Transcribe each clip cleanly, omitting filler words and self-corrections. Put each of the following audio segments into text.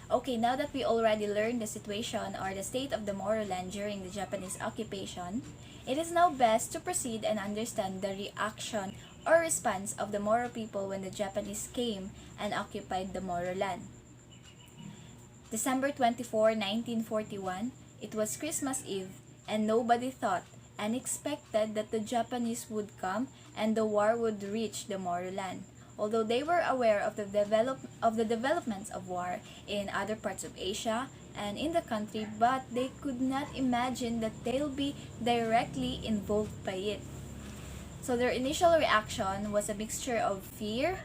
Okay, now that we already learned the situation or the state of the Moro land during the Japanese occupation, it is now best to proceed and understand the reaction or response of the Moro people when the Japanese came and occupied the Moro land. December 24, 1941, it was Christmas Eve, and nobody thought and expected that the Japanese would come and the war would reach the Moro land. Although they were aware of the developments of war in other parts of Asia and in the country, but they could not imagine that they'll be directly involved by it. So their initial reaction was a mixture of fear,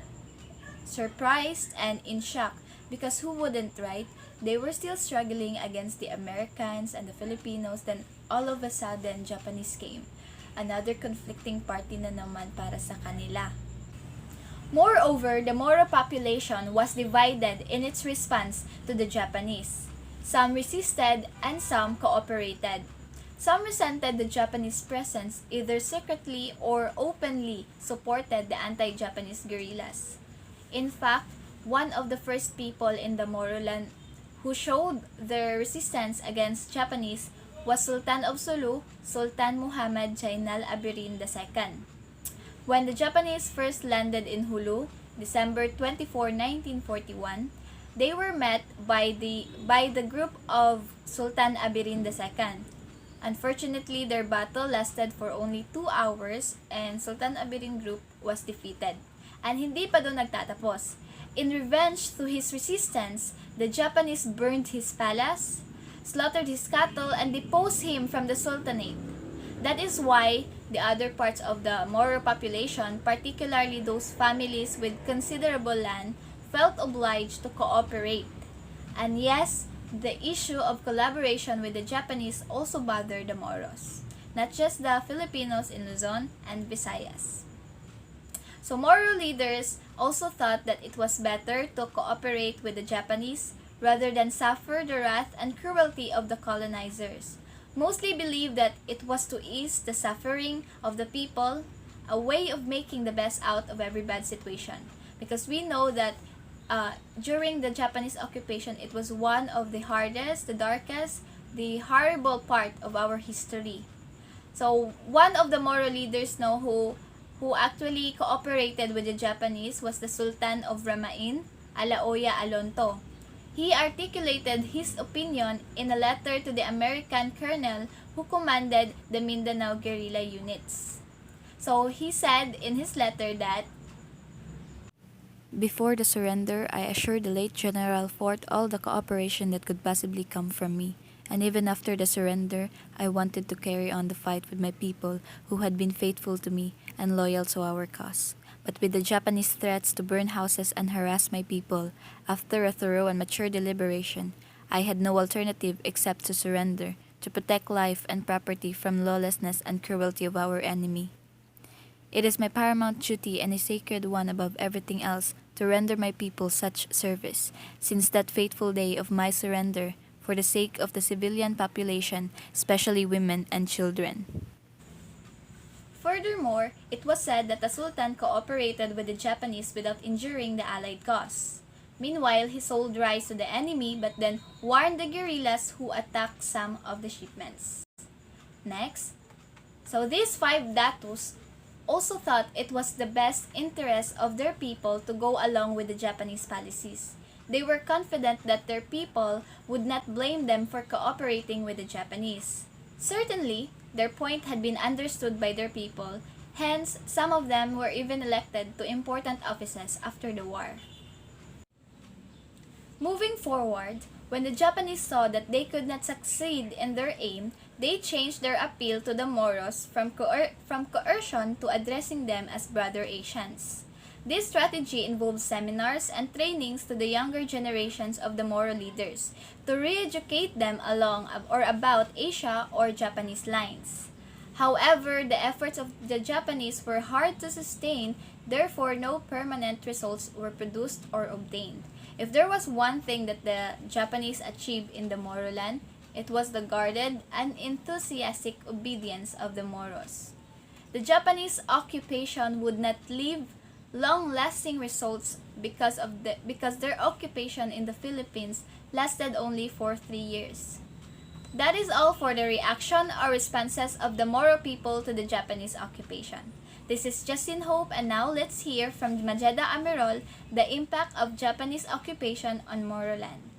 surprised, and in shock, because who wouldn't, right? They were still struggling against the Americans and the Filipinos, then all of a sudden Japanese came. Another conflicting party na naman para sa kanila. Moreover, the Moro population was divided in its response to the Japanese. Some resisted and some cooperated. Some resented the Japanese presence, either secretly or openly supported the anti-Japanese guerrillas. In fact, one of the first people in the Moro land who showed their resistance against Japanese was Sultan of Sulu, Sultan Muhammad Jainal Abirin II. When the Japanese first landed in Hulu, December 24, 1941, they were met by the group of Sultan Abirin II. Unfortunately, their battle lasted for only 2 hours and Sultan Abirin group was defeated. And hindi pa doon nagtatapos. In revenge to his resistance, the Japanese burned his palace, slaughtered his cattle, and deposed him from the Sultanate. That is why the other parts of the Moro population, particularly those families with considerable land, felt obliged to cooperate. And yes, the issue of collaboration with the Japanese also bothered the Moros, not just the Filipinos in Luzon and Visayas. So Moro leaders also thought that it was better to cooperate with the Japanese rather than suffer the wrath and cruelty of the colonizers. Mostly believed that it was to ease the suffering of the people, a way of making the best out of every bad situation. Because we know that during the Japanese occupation, it was one of the hardest, the darkest, the horrible part of our history. So one of the Moro leaders now who actually cooperated with the Japanese was the Sultan of Ramain, Alaoya Alonto. He articulated his opinion in a letter to the American colonel who commanded the Mindanao guerrilla units. So he said in his letter that, "Before the surrender, I assured the late General Fort all the cooperation that could possibly come from me, and even after the surrender, I wanted to carry on the fight with my people who had been faithful to me and loyal to our cause. But with the Japanese threats to burn houses and harass my people, after a thorough and mature deliberation, I had no alternative except to surrender, to protect life and property from lawlessness and cruelty of our enemy. It is my paramount duty and a sacred one above everything else to render my people such service, since that fateful day of my surrender, for the sake of the civilian population, especially women and children." furthermore, it was said that the Sultan cooperated with the Japanese without injuring the Allied cause. Meanwhile, he sold rice to the enemy but then warned the guerrillas who attacked some of the shipments. Next, so these 5 datus also thought it was the best interest of their people to go along with the Japanese policies. They were confident that their people would not blame them for cooperating with the Japanese. Certainly, their point had been understood by their people, hence some of them were even elected to important offices after the war. Moving forward, when the Japanese saw that they could not succeed in their aim, they changed their appeal to the Moros from coercion to addressing them as brother Asians. This strategy involved seminars and trainings to the younger generations of the Moro leaders to re-educate them along or about Asia or Japanese lines. However, the efforts of the Japanese were hard to sustain, therefore no permanent results were produced or obtained. If there was one thing that the Japanese achieved in the Moro land, it was the guarded and enthusiastic obedience of the Moros. The Japanese occupation would not leave long-lasting results because their occupation in the Philippines lasted only for 3 years. That is all for the reaction or responses of the Moro people to the Japanese occupation. This is Justin Hope, and now let's hear from Majeda Amirol the impact of Japanese occupation on Moro land.